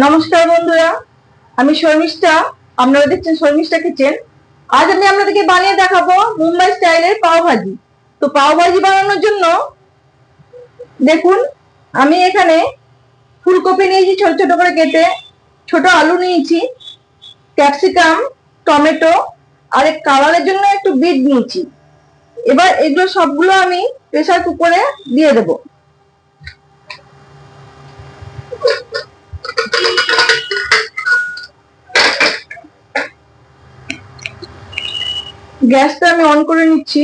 নমস্কার বন্ধুরা, আমি শর্মিষ্ঠা। আপনারা দেখছেন শর্মিষ্ঠা কিচেন। আজ আমি আপনাদেরকে বানিয়ে দেখাবো মুম্বাই স্টাইলের পাও ভাজি। তো পাও ভাজি বানানোর জন্য দেখুন, আমি এখানে ফুলকপি নিয়েছি ছোট ছোট করে কেটে, ছোট আলু নিয়েছি, ক্যাপসিকাম, টমেটো আর কালারের জন্য একটু বিট নিয়েছি। এবার এগুলো সবগুলো আমি প্রেসার কুকারে দিয়ে দেবো। গ্যাসটা আমি অন করে নিচ্ছি।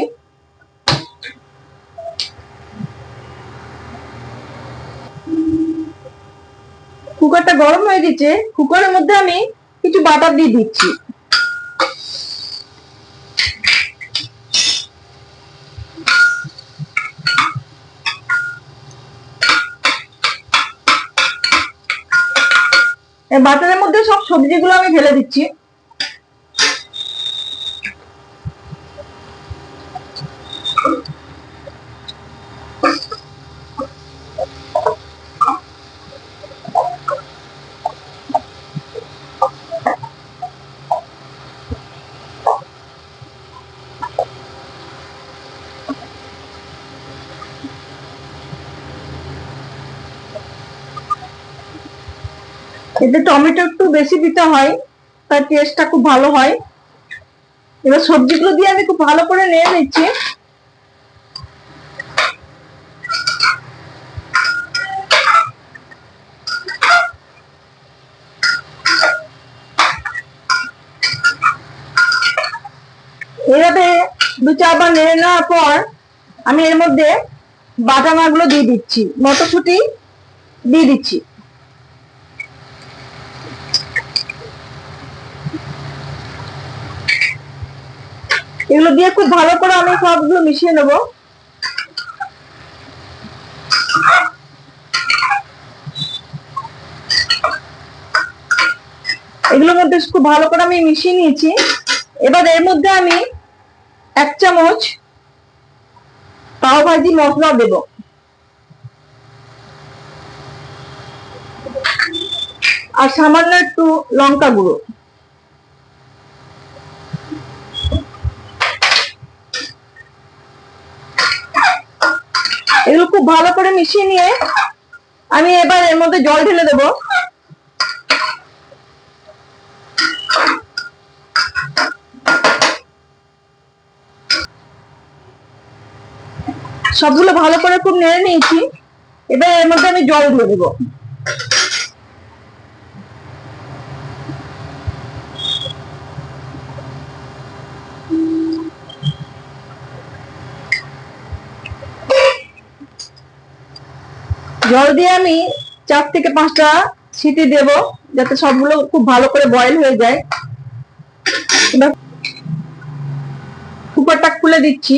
কুকারটা গরম হয়ে গেছে, কুকারের মধ্যে আমি কিছু বাটার দিয়ে দিচ্ছি। বাটারের মধ্যে সব সবজিগুলো আমি ঢেলে দিচ্ছি। এতে টমেটো একটু বেশি দিতে হয়, তার টেস্টটা খুব ভালো হয়। এবার সবজিগুলো দিয়ে আমি খুব ভালো করে নেড়ে নিচ্ছি। এভাবে দু চারবার নেড়ে নেওয়ার পর আমি এর মধ্যে বাটানাগুলো দিয়ে দিচ্ছি, মটরশুঁটি দিয়ে দিচ্ছি। এগুলো দিয়ে খুব ভালো করে আমি সবগুলো মিশিয়ে নেবো। এগুলোর মধ্যে খুব ভালো করে আমি মিশিয়ে নিয়েছি। এবার এর মধ্যে আমি 1 চামচ পাও ভাজি মশলা দেব, আর সামান্য একটু লঙ্কা গুঁড়ো। এগুলো খুব ভালো করে মিশিয়ে নিয়ে আমি এবার এর মধ্যে জল ঢেলে দেবো। সবগুলো ভালো করে খুব নেড়ে নিয়েছি। এবার এর মধ্যে আমি জল দিয়ে দেবো। জল দিয়ে আমি 4 থেকে 5টা সিটি দেব, যাতে সবগুলো খুব ভালো করে বয়েল হয়ে যায়। এবার কুকারটা খুলে দিচ্ছি।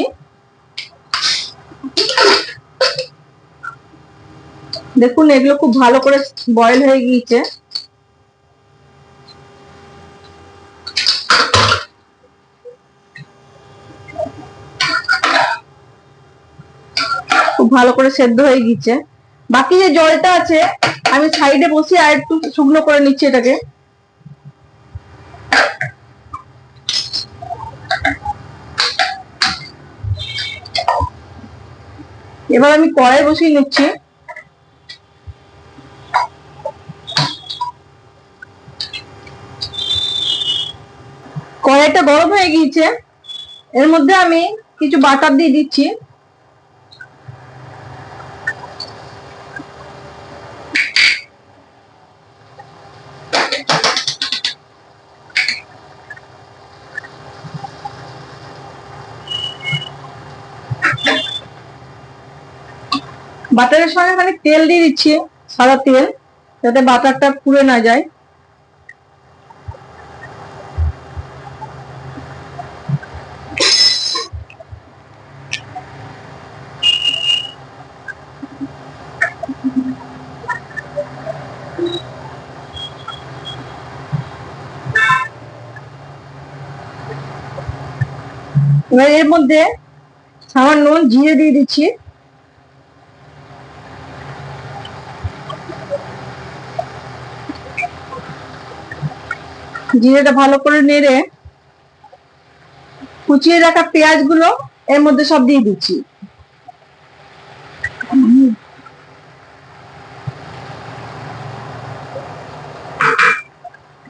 দেখুন, এগুলো খুব ভালো করে বয়েল হয়ে গিয়েছে। খুব ভালো করে সেদ্ধ হয়ে গিয়েছে। বাকি যে জলটা আছে আমি সাইডে বসে আর একটু শুকনো করে নিচ্ছি এটাকে। এবার আমি কড়াই বসিয়ে নিচ্ছি। কড়াইটা গরম হয়ে গিয়েছে, এর মধ্যে আমি কিছু বাটার দিয়ে দিচ্ছি। বাটারের সঙ্গে খানিক তেল দিয়ে দিচ্ছি, সাদা তেল, যাতে বাটারটা পুড়ে না যায়। এবার এর মধ্যে সামান্য জিরে দিয়ে দিচ্ছি। জিরেটা ভালো করে নেড়ে কুচিয়ে রাখা পেঁয়াজ গুলো এর মধ্যে সব দিয়ে দিচ্ছি।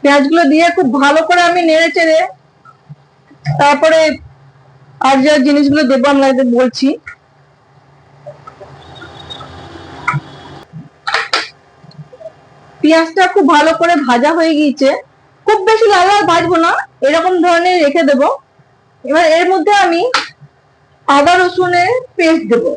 পেঁয়াজগুলো দিয়ে খুব ভালো করে আমি নেড়ে চেড়ে তারপরে আর যা জিনিসগুলো দেবো আমরা বলছি। পেঁয়াজটা খুব ভালো করে ভাজা হয়ে গিয়েছে, খুব বেশি লাল লাল ভাজবো না, এরকম ধরনের রেখে দেবো। এবার এর মধ্যে আমি আদা রসুনের পেস্ট দেবো।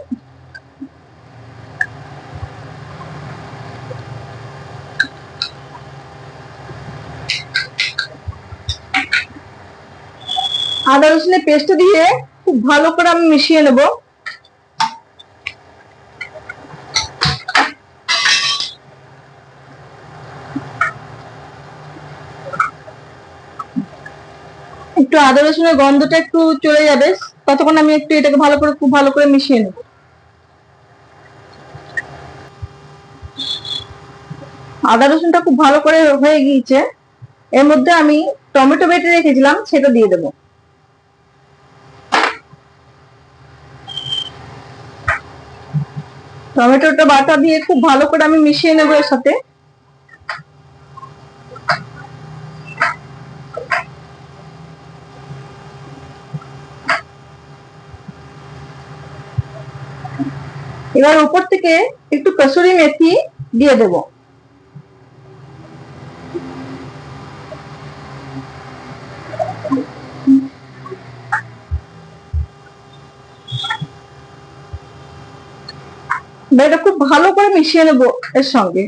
আদা রসুনের পেস্ট দিয়ে খুব ভালো করে আমি মিশিয়ে নেব। একটু আদা রসুনের গন্ধটা একটু চলে যাবে, ততক্ষণ আমি একটু এটাকে ভালো করে খুব ভালো করে মিশিয়ে নেব। আদা রসুনটা খুব ভালো করে হয়ে গিয়েছে, এর মধ্যে আমি টমেটো বেটে রেখেছিলাম সেটা দিয়ে দেবো। টমেটোটা বাটা দিয়ে খুব ভালো করে আমি মিশিয়ে নেবো এর সাথে। এবার উপর থেকে একটু কসুরি মেথি দিয়ে দেব। এটা খুব ভালো করে মিশিয়ে নেব এর সঙ্গে।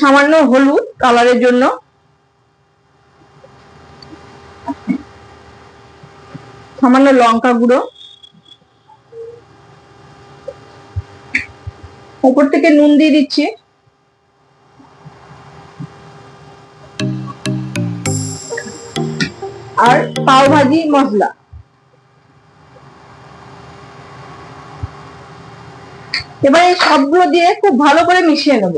সামান্য হলুদ কালারের জন্য, সামান্য লঙ্কা গুঁড়ো, উপর থেকে নুন দিয়ে দিচ্ছি, আর পাও ভাজি মশলা। এবার এই সবগুলো দিয়ে খুব ভালো করে মিশিয়ে নেব।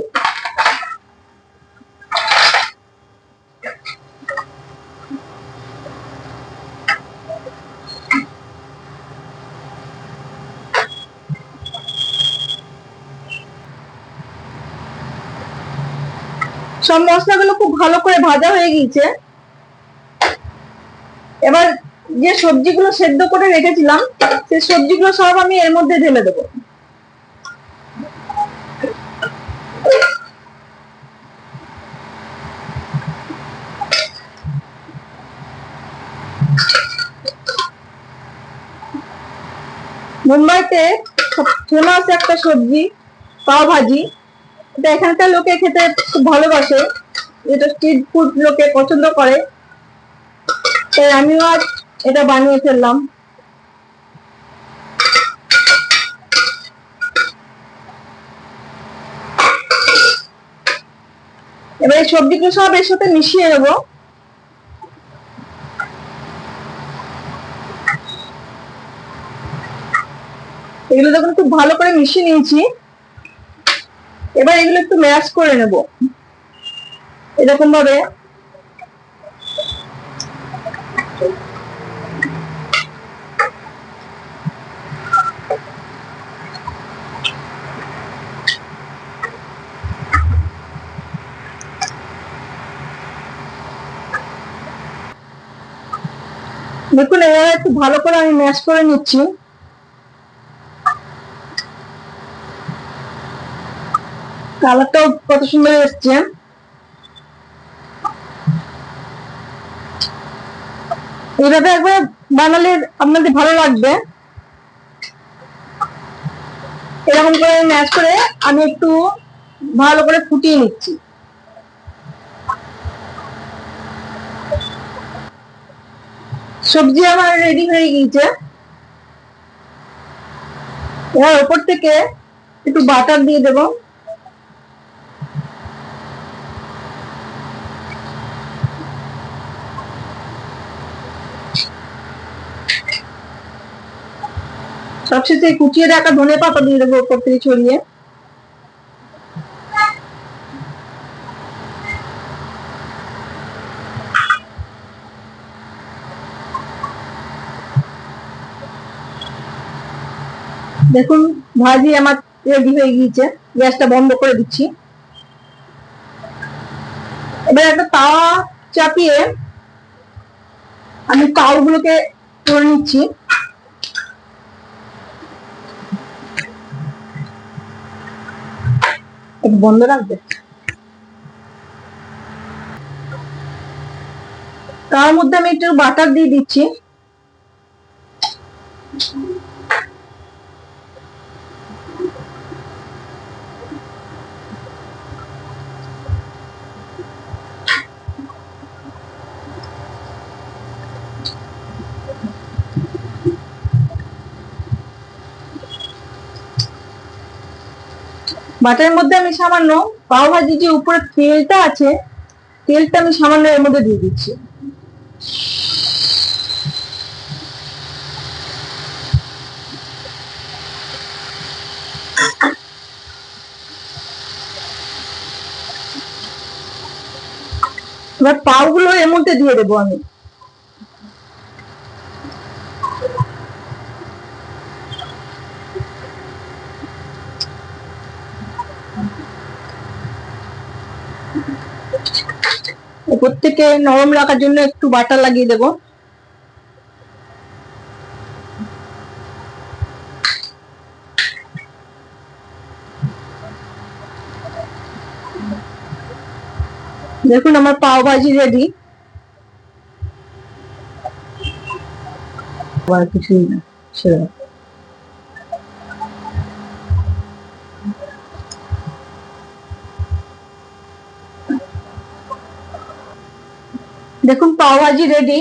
সব মশলাগুলো খুব ভালো করে ভাজা হয়ে গিয়েছে। এবার যে সবজিগুলো সেদ্ধ করে রেখেছিলাম সেই সবজিগুলো সব আমি এর মধ্যে ঢেলে দেবো। মুম্বাইতে ফেমাস একটা সবজি পাও ভাজি, এটা এখানকার লোকে খেতে খুব ভালোবাসে, এটা স্ট্রিট ফুড লোকে পছন্দ করে, তাই আমিও আজ এটা বানিয়ে ফেললাম। এবার এই সবজিগুলো সব এর সাথে মিশিয়ে নেবো। এগুলো যখন খুব ভালো করে মিশিয়ে নিয়েছি, এবার এগুলো একটু ম্যাশ করে নেব এরকম ভাবে। দেখুন এবার একটু ভালো করে আমি ম্যাশ করে নিচ্ছি। কালারটাও কত সুন্দর এসছে। এইভাবে একবার বানালে আপনাদের ভালো লাগবে। এরকম করে ম্যাশ করে আমি একটু ভালো করে ফুটিয়ে নিচ্ছি। সবজি আমার রেডি হয়ে গিয়েছে। এবার উপর থেকে একটু বাটার দিয়ে দেবো। সবশেষে কুচিয়ে রাখা ধনে পাতা দিয়ে দেবো উপর থেকে ছড়িয়ে। দেখুন ভাজি আমার রেডি হয়ে গিয়েছে, গ্যাসটা বন্ধ করে দিচ্ছি। এবার একটা তাওয়া চাপিয়ে আমি পাউগুলোকে করে নিচ্ছি। বন্ধ রাখবে। তার মধ্যে আমি একটু বাটার দিয়ে দিচ্ছি। বাটারের মধ্যে আমি সামান্য পাও ভাজি যে উপরে তেলটা আছে, তেলটা আমি সামান্য এর মধ্যে দিয়ে দিচ্ছি। এবার পাও গুলো এর মধ্যে দিয়ে দেবো আমি। উপর থেকে নরম রাখার জন্য একটু বাটার লাগিয়ে দেবো। দেখুন আমার পাও ভাজি রেডি। আর কিছুই না, দেখুন পাও ভাজি রেডি।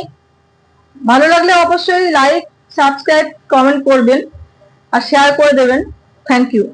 ভালো লাগলে অবশ্যই লাইক, সাবস্ক্রাইব, কমেন্ট করবেন আর শেয়ার করে দেবেন। Thank you.